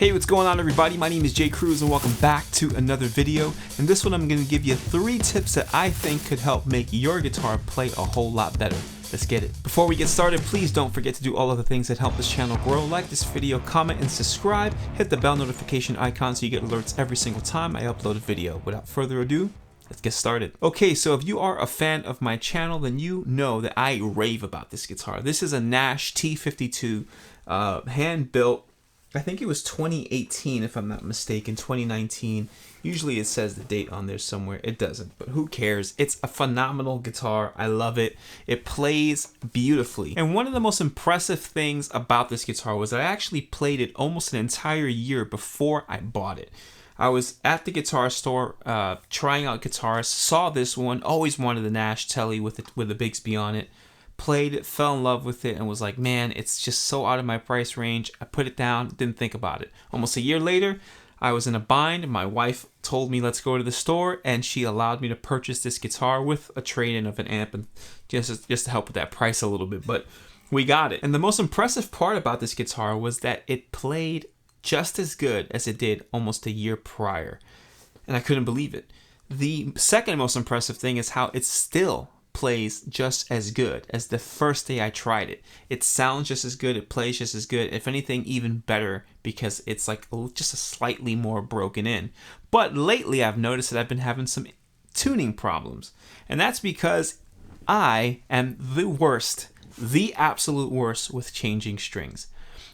Hey, what's going on everybody? My name is Cruz and welcome back to another video. In this one I'm going to give you 3 tips that I think could help make your guitar play a whole lot better. Let's get it. Before we get started, please don't forget to do all of the things that help this channel grow. Like this video, comment, and subscribe. Hit the bell notification icon so you get alerts every single time I upload a video. Without further ado, let's get started. Okay, so if you are a fan of my channel, then you know that I rave about this guitar. This is a Nash T52, hand-built. I think it was 2018 if I'm not mistaken, 2019. Usually it says the date on there somewhere. It doesn't, but who cares? It's a phenomenal guitar. I love it. It plays beautifully. And one of the most impressive things about this guitar was that I actually played it almost an entire year before I bought it. I was at the guitar store trying out guitars, saw this one, always wanted the Nash Telly with the Bigsby on it. Played it, fell in love with it, and was like, man, it's just so out of my price range. I put it down, didn't think about it. Almost a year later, I was in a bind. My wife told me, let's go to the store, and she allowed me to purchase this guitar with a trade-in of an amp, and just to help with that price a little bit, but we got it. And the most impressive part about this guitar was that it played just as good as it did almost a year prior, and I couldn't believe it. The second most impressive thing is how it still plays just as good as the first day I tried it. It sounds just as good, it plays just as good, if anything even better, because it's like just a slightly more broken in. But lately I've noticed that I've been having some tuning problems, and that's because I am the absolute worst with changing strings.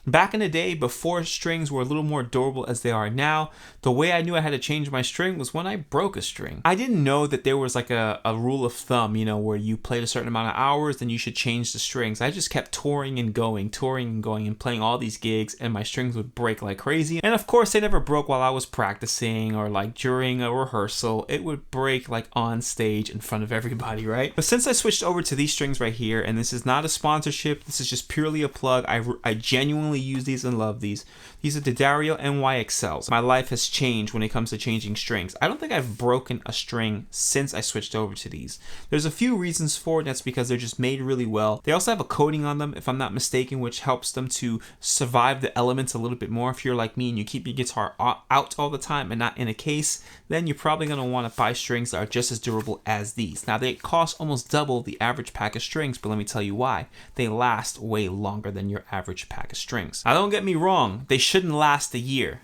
Back in the day, before strings were a little more durable as they are now, the way I knew I had to change my string was when I broke a string. I didn't know that there was like a rule of thumb, you know, where you played a certain amount of hours, then you should change the strings. I just kept touring and going and playing all these gigs, and my strings would break like crazy. And of course, they never broke while I was practicing or like during a rehearsal. It would break like on stage in front of everybody, right? But since I switched over to these strings right here, and this is not a sponsorship, this is just purely a plug, I genuinely use these and love these. These are the Dario NYXLs. My life has changed when it comes to changing strings. I don't think I've broken a string since I switched over to these. There's a few reasons for it. That's because they're just made really well. They also have a coating on them, if I'm not mistaken, which helps them to survive the elements a little bit more. If you're like me and you keep your guitar out all the time and not in a case, then you're probably going to want to buy strings that are just as durable as these. Now, they cost almost double the average pack of strings, but let me tell you why. They last way longer than your average pack of strings. Now, don't get me wrong, they shouldn't last a year.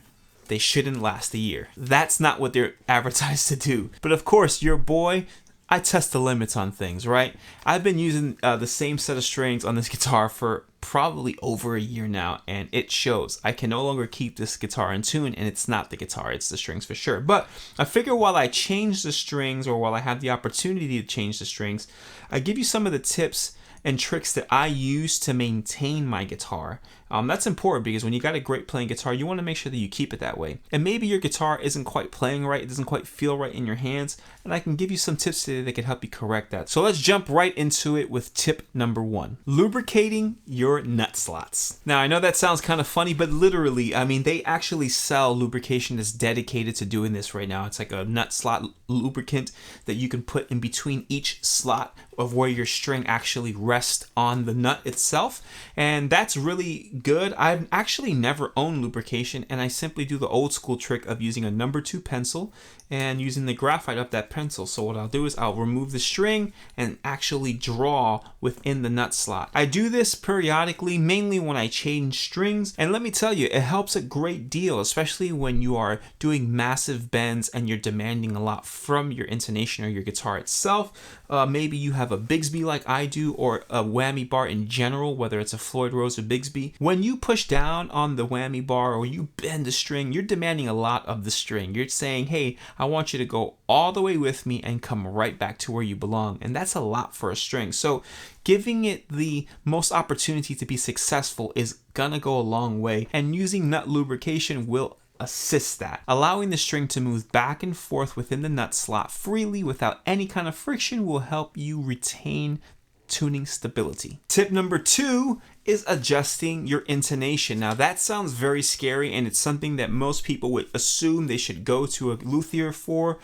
They shouldn't last a year. That's not what they're advertised to do. But of course, your boy, I test the limits on things, right? I've been using the same set of strings on this guitar for probably over a year now, and it shows. I can no longer keep this guitar in tune, and it's not the guitar, it's the strings for sure. But I figure while I change the strings, or while I have the opportunity to change the strings, I give you some of the tips and tricks that I use to maintain my guitar. That's important because when you got a great playing guitar, you want to make sure that you keep it that way. And maybe your guitar isn't quite playing right, it doesn't quite feel right in your hands, and I can give you some tips today that can help you correct that. So let's jump right into it with tip number 1. Lubricating your nut slots. Now, I know that sounds kind of funny, but literally, I mean, they actually sell lubrication that's dedicated to doing this right now. It's like a nut slot lubricant that you can put in between each slot of where your string actually rests on the nut itself, and that's really good. I've actually never owned lubrication, and I simply do the old school trick of using a number 2 pencil and using the graphite up that pencil. So what I'll do is I'll remove the string and actually draw within the nut slot. I do this periodically, mainly when I change strings, and let me tell you, it helps a great deal, especially when you are doing massive bends and you're demanding a lot from your intonation or your guitar itself. Maybe you have a Bigsby like I do, or a whammy bar in general, whether it's a Floyd Rose or Bigsby. When you push down on the whammy bar or you bend the string, you're demanding a lot of the string. You're saying, hey, I want you to go all the way with me and come right back to where you belong. And that's a lot for a string. So giving it the most opportunity to be successful is gonna go a long way. And using nut lubrication will assist that. Allowing the string to move back and forth within the nut slot freely without any kind of friction will help you retain tuning stability. Tip number 2 is adjusting your intonation. Now that sounds very scary, and it's something that most people would assume they should go to a luthier for,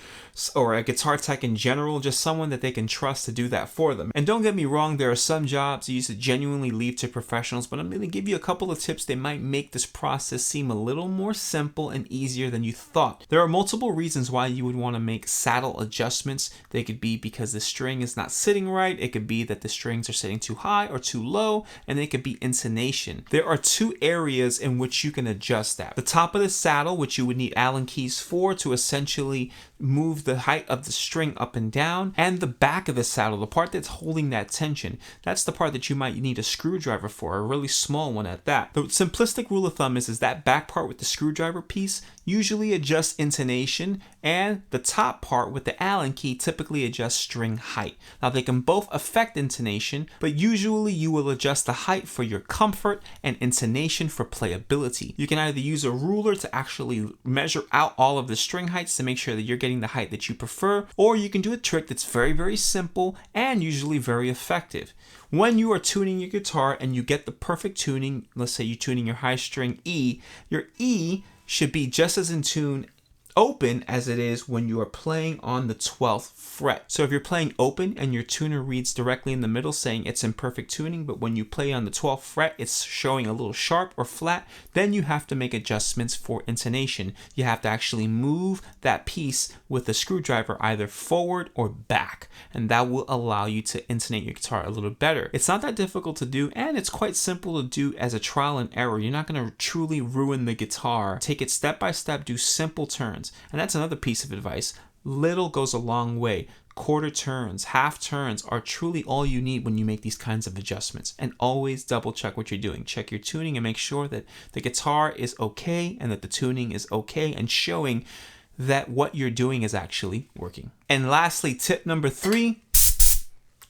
or a guitar tech in general, just someone that they can trust to do that for them. And don't get me wrong, there are some jobs you should genuinely leave to professionals, but I'm going to give you a couple of tips that might make this process seem a little more simple and easier than you thought. There are multiple reasons why you would want to make saddle adjustments. They could be because the string is not sitting right, it could be that the strings are sitting too high or too low, and it could be intonation. There are two areas in which you can adjust that. The top of the saddle, which you would need Allen keys for to essentially move the height of the string up and down, and the back of the saddle, the part that's holding that tension. That's the part that you might need a screwdriver for, a really small one at that. The simplistic rule of thumb is that back part with the screwdriver piece usually adjusts intonation, and the top part with the Allen key typically adjusts string height. Now they can both affect intonation, but usually you will adjust the height for your comfort and intonation for playability. You can either use a ruler to actually measure out all of the string heights to make sure that you're getting the height that you prefer, or you can do a trick that's very, very simple and usually very effective. When you are tuning your guitar and you get the perfect tuning, let's say you're tuning your high string E, your E should be just as in tune open as it is when you are playing on the 12th fret. So if you're playing open and your tuner reads directly in the middle saying it's in perfect tuning, but when you play on the 12th fret it's showing a little sharp or flat, then you have to make adjustments for intonation. You have to actually move that piece with the screwdriver either forward or back, and that will allow you to intonate your guitar a little better. It's not that difficult to do, and it's quite simple to do as a trial and error. You're not going to truly ruin the guitar. Take it step by step, do simple turns. And that's another piece of advice. Little goes a long way. Quarter turns, half turns are truly all you need when you make these kinds of adjustments. And always double check what you're doing. Check your tuning and make sure that the guitar is okay and that the tuning is okay, and showing that what you're doing is actually working. And lastly, tip number 3,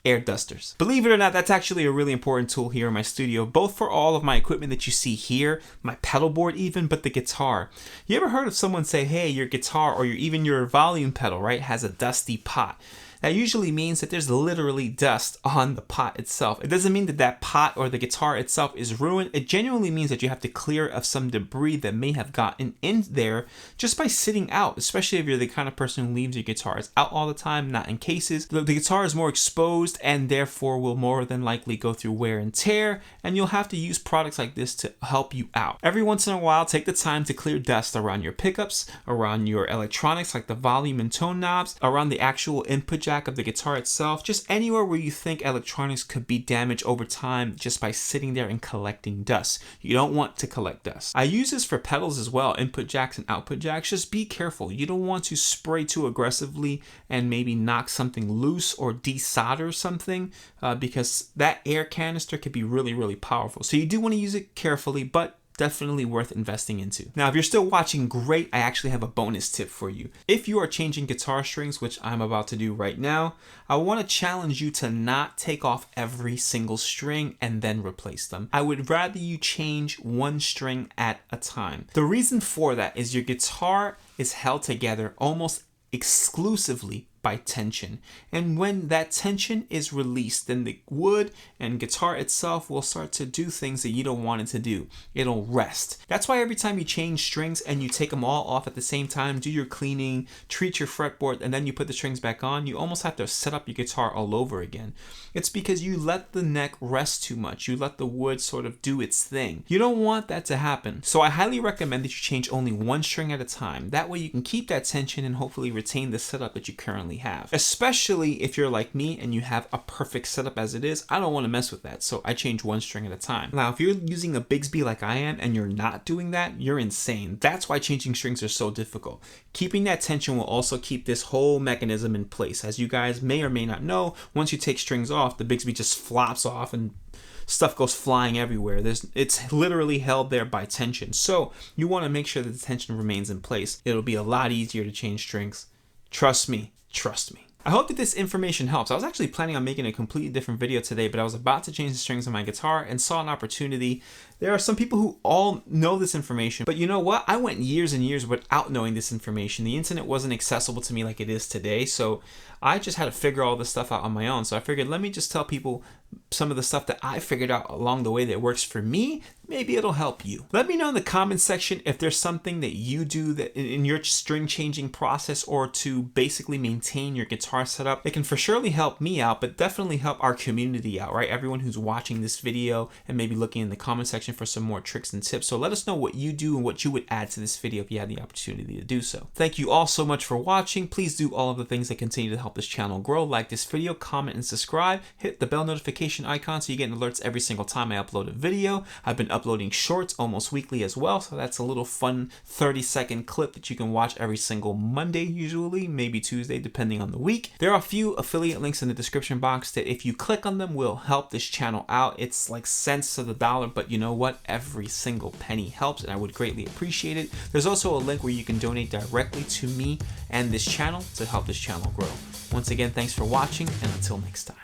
air dusters. Believe it or not, that's actually a really important tool here in my studio, both for all of my equipment that you see here, my pedal board even, but the guitar. You ever heard of someone say, hey, your guitar or even your volume pedal, right, has a dusty pot? That usually means that there's literally dust on the pot itself. It doesn't mean that that pot or the guitar itself is ruined. It genuinely means that you have to clear of some debris that may have gotten in there just by sitting out, especially if you're the kind of person who leaves your guitars out all the time, not in cases. The guitar is more exposed and therefore will more than likely go through wear and tear, and you'll have to use products like this to help you out. Every once in a while, take the time to clear dust around your pickups, around your electronics like the volume and tone knobs, around the actual input jack of the guitar itself, just anywhere where you think electronics could be damaged over time just by sitting there and collecting dust. You don't want to collect dust. I use this for pedals as well, input jacks and output jacks. Just be careful. You don't want to spray too aggressively and maybe knock something loose or desolder something because that air canister could be really, really powerful. So you do want to use it carefully, but definitely worth investing into. Now, if you're still watching, great. I actually have a bonus tip for you. If you are changing guitar strings, which I'm about to do right now, I want to challenge you to not take off every single string and then replace them. I would rather you change one string at a time. The reason for that is your guitar is held together almost exclusively by tension, and when that tension is released, then the wood and guitar itself will start to do things that you don't want it to do. It'll rest. That's why every time you change strings and you take them all off at the same time, do your cleaning, treat your fretboard, and then you put the strings back on, you almost have to set up your guitar all over again. It's because you let the neck rest too much. You let the wood sort of do its thing. You don't want that to happen. So I highly recommend that you change only one string at a time. That way you can keep that tension and hopefully retain the setup that you currently have. Especially if you're like me and you have a perfect setup as it is, I don't want to mess with that. So I change one string at a time. Now, if you're using a Bigsby like I am and you're not doing that, you're insane. That's why changing strings are so difficult. Keeping that tension will also keep this whole mechanism in place. As you guys may or may not know, once you take strings off, the Bigsby just flops off and stuff goes flying everywhere. It's literally held there by tension. So you want to make sure that the tension remains in place. It'll be a lot easier to change strings. Trust me. Trust me. I hope that this information helps. I was actually planning on making a completely different video today, but I was about to change the strings on my guitar and saw an opportunity There are some people who all know this information, but you know what? I went years and years without knowing this information. The internet wasn't accessible to me like it is today, so I just had to figure all this stuff out on my own. So I figured, let me just tell people some of the stuff that I figured out along the way that works for me. Maybe it'll help you. Let me know in the comment section if there's something that you do that in your string changing process, or to basically maintain your guitar setup. It can for surely help me out, but definitely help our community out, right? Everyone who's watching this video and maybe looking in the comment section for some more tricks and tips. So let us know what you do and what you would add to this video if you had the opportunity to do so. Thank you all so much for watching. Please do all of the things that continue to help this channel grow. Like this video, comment, and subscribe. Hit the bell notification icon so you get alerts every single time I upload a video. I've been uploading shorts almost weekly as well, so that's a little fun 30-second clip that you can watch every single Monday, usually, maybe Tuesday, depending on the week. There are a few affiliate links in the description box that if you click on them will help this channel out. It's like cents to the dollar, but you know what? Every single penny helps, and I would greatly appreciate it. There's also a link where you can donate directly to me and this channel to help this channel grow. Once again, thanks for watching, and until next time.